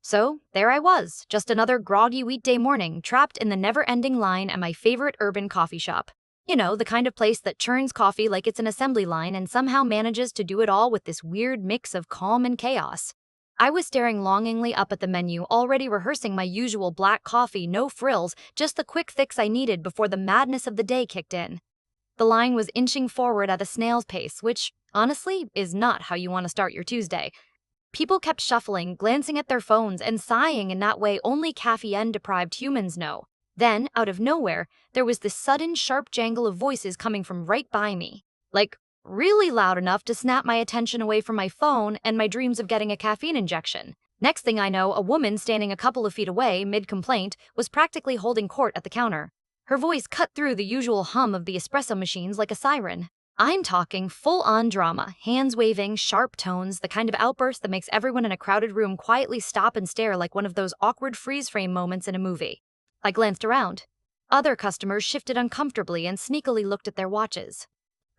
So, there I was, just another groggy weekday morning, trapped in the never-ending line at my favorite urban coffee shop. You know, the kind of place that churns coffee like it's an assembly line and somehow manages to do it all with this weird mix of calm and chaos. I was staring longingly up at the menu, already rehearsing my usual black coffee, no frills, just the quick fix I needed before the madness of the day kicked in. The line was inching forward at a snail's pace, which, honestly, is not how you want to start your Tuesday. People kept shuffling, glancing at their phones, and sighing in that way only caffeine-deprived humans know. Then, out of nowhere, there was this sudden, sharp jangle of voices coming from right by me. Like, really loud enough to snap my attention away from my phone and my dreams of getting a caffeine injection. Next thing I know, a woman standing a couple of feet away, mid-complaint, was practically holding court at the counter. Her voice cut through the usual hum of the espresso machines like a siren. I'm talking full-on drama, hands waving, sharp tones, the kind of outburst that makes everyone in a crowded room quietly stop and stare like one of those awkward freeze-frame moments in a movie. I glanced around. Other customers shifted uncomfortably and sneakily looked at their watches.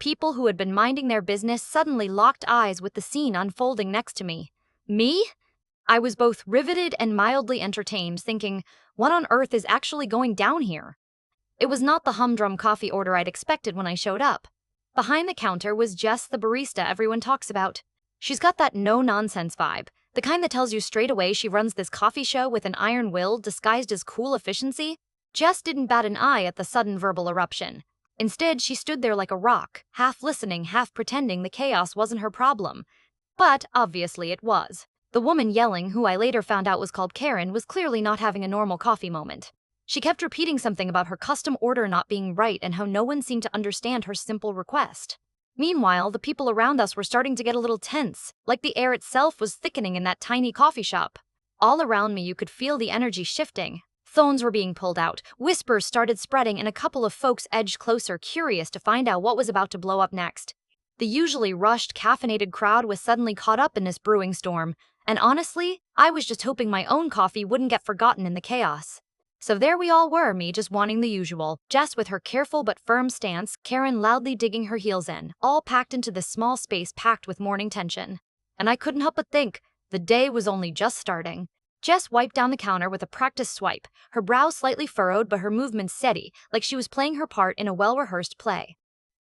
People who had been minding their business suddenly locked eyes with the scene unfolding next to me. Me? I was both riveted and mildly entertained, thinking, what on earth is actually going down here? It was not the humdrum coffee order I'd expected when I showed up. Behind the counter was Jess, the barista everyone talks about. She's got that no-nonsense vibe, the kind that tells you straight away she runs this coffee show with an iron will disguised as cool efficiency. Jess didn't bat an eye at the sudden verbal eruption. Instead, she stood there like a rock, half listening, half pretending the chaos wasn't her problem. But, obviously, it was. The woman yelling, who I later found out was called Karen, was clearly not having a normal coffee moment. She kept repeating something about her custom order not being right and how no one seemed to understand her simple request. Meanwhile, the people around us were starting to get a little tense, like the air itself was thickening in that tiny coffee shop. All around me you could feel the energy shifting. Phones were being pulled out, whispers started spreading, and a couple of folks edged closer, curious to find out what was about to blow up next. The usually rushed, caffeinated crowd was suddenly caught up in this brewing storm, and honestly, I was just hoping my own coffee wouldn't get forgotten in the chaos. So there we all were, me just wanting the usual, Jess with her careful but firm stance, Karen loudly digging her heels in, all packed into this small space packed with morning tension. And I couldn't help but think, the day was only just starting. Jess wiped down the counter with a practiced swipe, her brow slightly furrowed but her movements steady, like she was playing her part in a well-rehearsed play.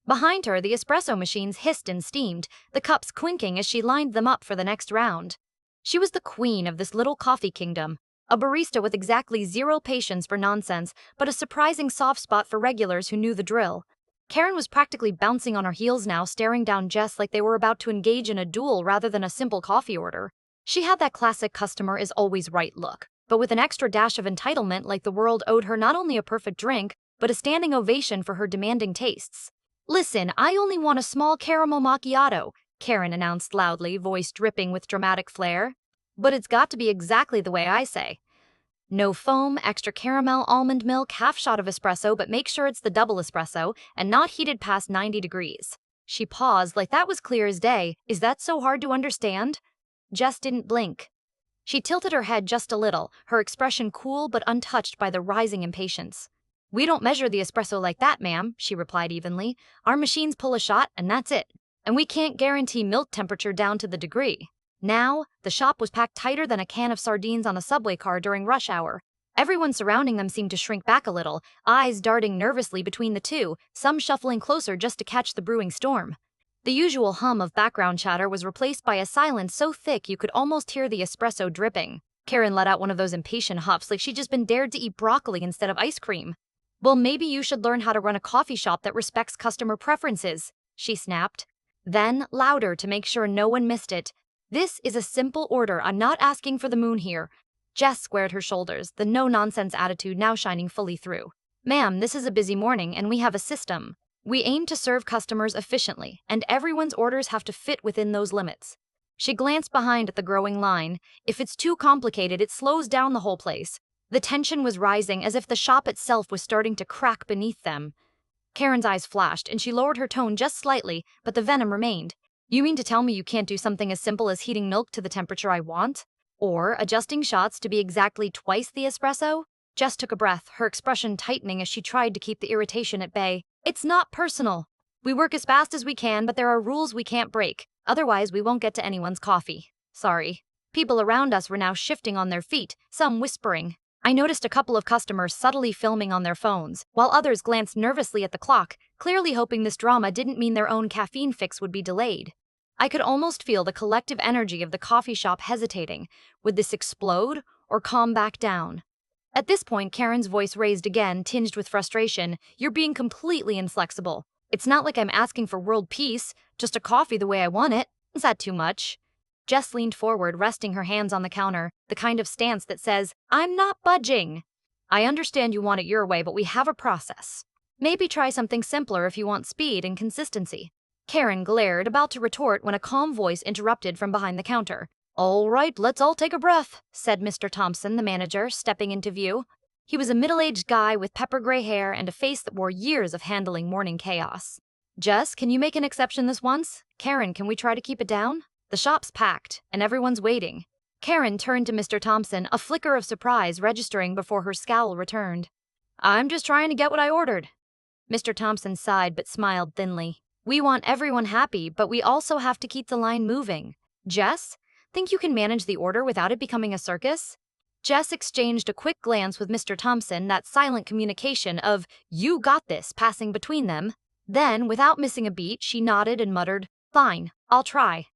Behind her, the espresso machines hissed and steamed, the cups clinking as she lined them up for the next round. She was the queen of this little coffee kingdom, a barista with exactly zero patience for nonsense, but a surprising soft spot for regulars who knew the drill. Karen was practically bouncing on her heels now, staring down Jess like they were about to engage in a duel rather than a simple coffee order. She had that classic customer is always right look, but with an extra dash of entitlement like the world owed her not only a perfect drink, but a standing ovation for her demanding tastes. "Listen, I only want a small caramel macchiato," Karen announced loudly, voice dripping with dramatic flair. "But it's got to be exactly the way I say. No foam, extra caramel, almond milk, half shot of espresso, but make sure it's the double espresso and not heated past 90 degrees. She paused like that was clear as day. Is that so hard to understand? Jess didn't blink. She tilted her head just a little, her expression cool but untouched by the rising impatience. "We don't measure the espresso like that, ma'am," she replied evenly. "Our machines pull a shot, and that's it. And we can't guarantee milk temperature down to the degree." Now, the shop was packed tighter than a can of sardines on a subway car during rush hour. Everyone surrounding them seemed to shrink back a little, eyes darting nervously between the two, some shuffling closer just to catch the brewing storm. The usual hum of background chatter was replaced by a silence so thick you could almost hear the espresso dripping. Karen let out one of those impatient huffs like she'd just been dared to eat broccoli instead of ice cream. "Well, maybe you should learn how to run a coffee shop that respects customer preferences," she snapped. Then, louder to make sure no one missed it, "This is a simple order. I'm not asking for the moon here." Jess squared her shoulders, the no-nonsense attitude now shining fully through. "Ma'am, this is a busy morning and we have a system. We aim to serve customers efficiently, and everyone's orders have to fit within those limits." She glanced behind at the growing line. If it's too complicated, it slows down the whole place. The tension was rising as if the shop itself was starting to crack beneath them. Karen's eyes flashed and she lowered her tone just slightly, but the venom remained. "You mean to tell me you can't do something as simple as heating milk to the temperature I want? Or adjusting shots to be exactly twice the espresso?" Jess took a breath, her expression tightening as she tried to keep the irritation at bay. "It's not personal. We work as fast as we can, but there are rules we can't break. Otherwise, we won't get to anyone's coffee. Sorry." People around us were now shifting on their feet, some whispering. I noticed a couple of customers subtly filming on their phones, while others glanced nervously at the clock, clearly hoping this drama didn't mean their own caffeine fix would be delayed. I could almost feel the collective energy of the coffee shop hesitating. Would this explode or calm back down? At this point, Karen's voice raised again, tinged with frustration. "You're being completely inflexible. It's not like I'm asking for world peace, just a coffee the way I want it. Is that too much?" Jess leaned forward, resting her hands on the counter, the kind of stance that says, "I'm not budging." "I understand you want it your way, but we have a process. Maybe try something simpler if you want speed and consistency." Karen glared, about to retort when a calm voice interrupted from behind the counter. "All right, let's all take a breath," said Mr. Thompson, the manager, stepping into view. He was a middle-aged guy with pepper-gray hair and a face that wore years of handling morning chaos. "Jess, can you make an exception this once? Karen, can we try to keep it down? The shop's packed, and everyone's waiting." Karen turned to Mr. Thompson, a flicker of surprise registering before her scowl returned. "I'm just trying to get what I ordered." Mr. Thompson sighed but smiled thinly. "We want everyone happy, but we also have to keep the line moving. Jess, think you can manage the order without it becoming a circus?" Jess exchanged a quick glance with Mr. Thompson, that silent communication of, "You got this," passing between them. Then, without missing a beat, she nodded and muttered, "Fine, I'll try."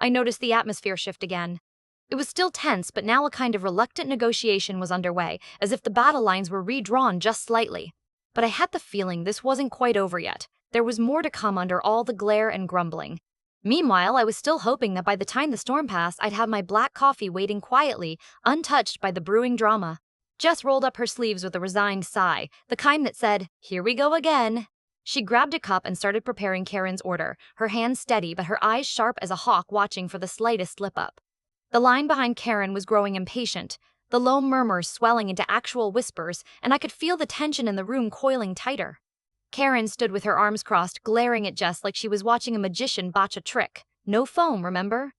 I noticed the atmosphere shift again. It was still tense, but now a kind of reluctant negotiation was underway, as if the battle lines were redrawn just slightly. But I had the feeling this wasn't quite over yet. There was more to come under all the glare and grumbling. Meanwhile, I was still hoping that by the time the storm passed, I'd have my black coffee waiting quietly, untouched by the brewing drama. Jess rolled up her sleeves with a resigned sigh, the kind that said, "Here we go again." She grabbed a cup and started preparing Karen's order, her hands steady but her eyes sharp as a hawk watching for the slightest slip-up. The line behind Karen was growing impatient, the low murmurs swelling into actual whispers, and I could feel the tension in the room coiling tighter. Karen stood with her arms crossed, glaring at Jess like she was watching a magician botch a trick. "No foam, remember?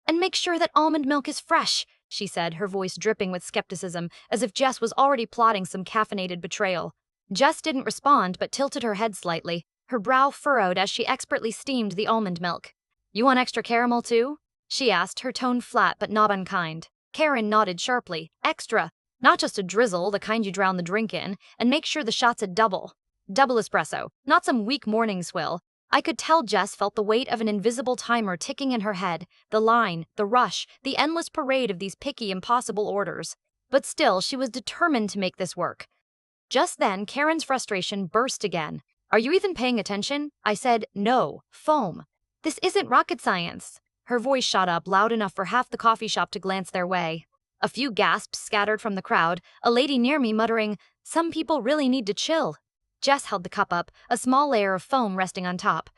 And make sure that almond milk is fresh," she said, her voice dripping with skepticism, as if Jess was already plotting some caffeinated betrayal. Jess didn't respond but tilted her head slightly, her brow furrowed as she expertly steamed the almond milk. "You want extra caramel too?" she asked, her tone flat but not unkind. Karen nodded sharply. "Extra. Not just a drizzle, the kind you drown the drink in, and make sure the shot's a double. Double espresso, not some weak morning swill." I could tell Jess felt the weight of an invisible timer ticking in her head, the line, the rush, the endless parade of these picky, impossible orders. But still, she was determined to make this work. Just then, Karen's frustration burst again. "Are you even paying attention? I said, no, foam. This isn't rocket science." Her voice shot up loud enough for half the coffee shop to glance their way. A few gasps scattered from the crowd, a lady near me muttering, "Some people really need to chill." Jess held the cup up, a small layer of foam resting on top.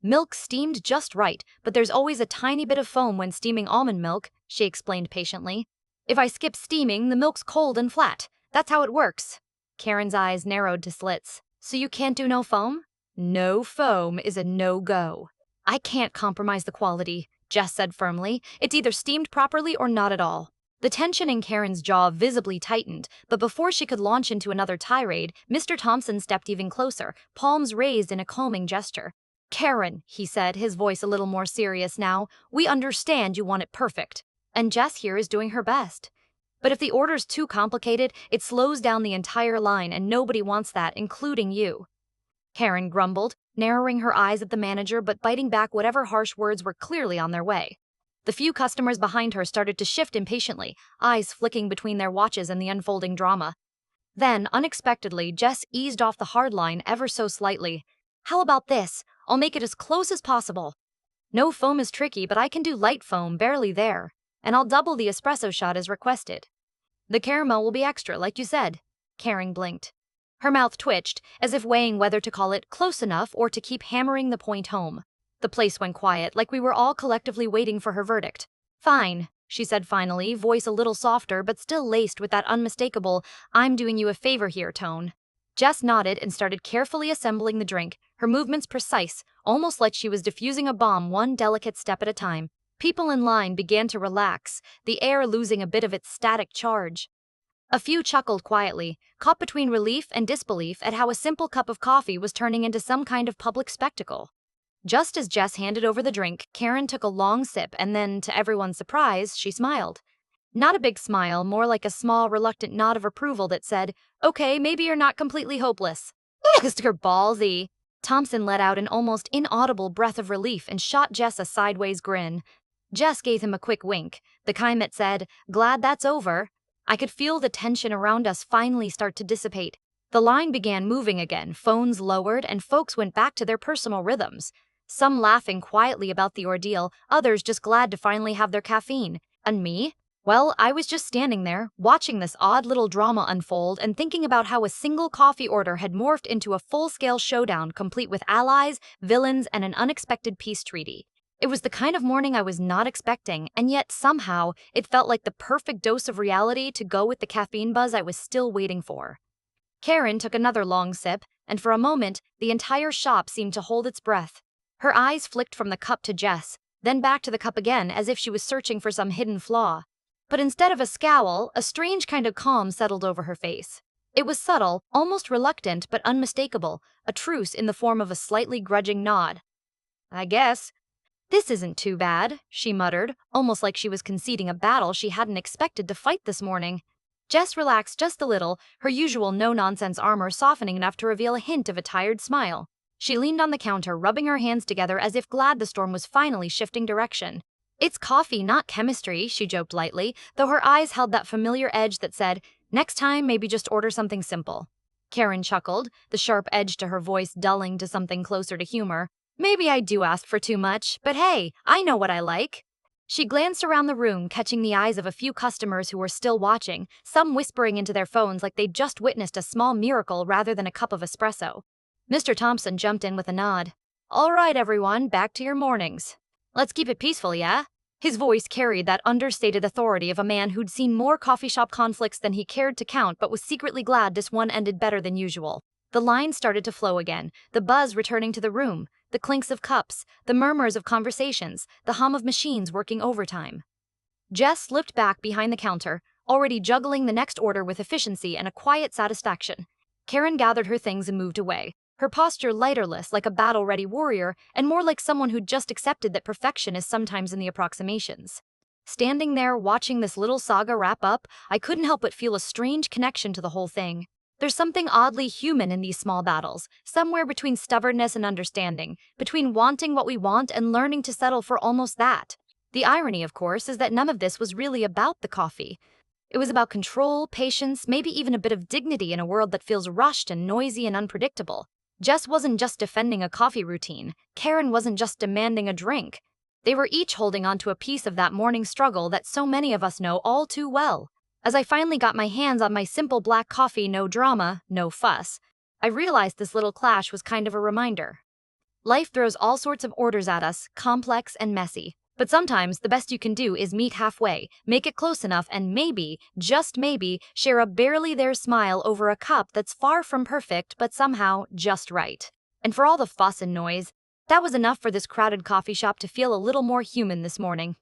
"Milk steamed just right, but there's always a tiny bit of foam when steaming almond milk," she explained patiently. "If I skip steaming, the milk's cold and flat. That's how it works." Karen's eyes narrowed to slits. "So you can't do no foam?" "No foam is a no-go." "I can't compromise the quality," Jess said firmly. "It's either steamed properly or not at all." The tension in Karen's jaw visibly tightened, but before she could launch into another tirade, Mr. Thompson stepped even closer, palms raised in a calming gesture. "Karen," he said, his voice a little more serious now, "we understand you want it perfect. And Jess here is doing her best. But if the order's too complicated, it slows down the entire line, and nobody wants that, including you." Karen grumbled, narrowing her eyes at the manager but biting back whatever harsh words were clearly on their way. The few customers behind her started to shift impatiently, eyes flicking between their watches and the unfolding drama. Then, unexpectedly, Jess eased off the hard line ever so slightly. "How about this? I'll make it as close as possible. No foam is tricky, but I can do light foam, barely there. And I'll double the espresso shot as requested. The caramel will be extra, like you said." Karen blinked. Her mouth twitched, as if weighing whether to call it close enough or to keep hammering the point home. The place went quiet, like we were all collectively waiting for her verdict. "Fine," she said finally, voice a little softer but still laced with that unmistakable, "I'm doing you a favor here" tone. Jess nodded and started carefully assembling the drink, her movements precise, almost like she was diffusing a bomb one delicate step at a time. People in line began to relax, the air losing a bit of its static charge. A few chuckled quietly, caught between relief and disbelief at how a simple cup of coffee was turning into some kind of public spectacle. Just as Jess handed over the drink, Karen took a long sip and then, to everyone's surprise, she smiled. Not a big smile, more like a small, reluctant nod of approval that said, "Okay, maybe you're not completely hopeless." Mr. Ballsy. Thompson let out an almost inaudible breath of relief and shot Jess a sideways grin. Jess gave him a quick wink, the kind that said, "Glad that's over." I could feel the tension around us finally start to dissipate. The line began moving again, phones lowered, and folks went back to their personal rhythms. Some laughing quietly about the ordeal, others just glad to finally have their caffeine. And me? Well, I was just standing there, watching this odd little drama unfold and thinking about how a single coffee order had morphed into a full-scale showdown complete with allies, villains, and an unexpected peace treaty. It was the kind of morning I was not expecting, and yet somehow it felt like the perfect dose of reality to go with the caffeine buzz I was still waiting for. Karen took another long sip, and for a moment, the entire shop seemed to hold its breath. Her eyes flicked from the cup to Jess, then back to the cup again as if she was searching for some hidden flaw. But instead of a scowl, a strange kind of calm settled over her face. It was subtle, almost reluctant but unmistakable, a truce in the form of a slightly grudging nod. "I guess. This isn't too bad," she muttered, almost like she was conceding a battle she hadn't expected to fight this morning. Jess relaxed just a little, her usual no-nonsense armor softening enough to reveal a hint of a tired smile. She leaned on the counter, rubbing her hands together as if glad the storm was finally shifting direction. "It's coffee, not chemistry," she joked lightly, though her eyes held that familiar edge that said, "Next time, maybe just order something simple." Karen chuckled, the sharp edge to her voice dulling to something closer to humor. "Maybe I do ask for too much, but hey, I know what I like." She glanced around the room, catching the eyes of a few customers who were still watching, some whispering into their phones like they'd just witnessed a small miracle rather than a cup of espresso. Mr. Thompson jumped in with a nod. "All right, everyone, back to your mornings. Let's keep it peaceful, yeah?" His voice carried that understated authority of a man who'd seen more coffee shop conflicts than he cared to count but was secretly glad this one ended better than usual. The line started to flow again, the buzz returning to the room, the clinks of cups, the murmurs of conversations, the hum of machines working overtime. Jess slipped back behind the counter, already juggling the next order with efficiency and a quiet satisfaction. Karen gathered her things and moved away, her posture lighterless like a battle-ready warrior and more like someone who'd just accepted that perfection is sometimes in the approximations. Standing there watching this little saga wrap up, I couldn't help but feel a strange connection to the whole thing. There's something oddly human in these small battles, somewhere between stubbornness and understanding, between wanting what we want and learning to settle for almost that. The irony, of course, is that none of this was really about the coffee. It was about control, patience, maybe even a bit of dignity in a world that feels rushed and noisy and unpredictable. Jess wasn't just defending a coffee routine. Karen wasn't just demanding a drink. They were each holding on to a piece of that morning struggle that so many of us know all too well. As I finally got my hands on my simple black coffee, no drama, no fuss, I realized this little clash was kind of a reminder. Life throws all sorts of orders at us, complex and messy. But sometimes the best you can do is meet halfway, make it close enough, and maybe, just maybe, share a barely there smile over a cup that's far from perfect but somehow just right. And for all the fuss and noise, that was enough for this crowded coffee shop to feel a little more human this morning.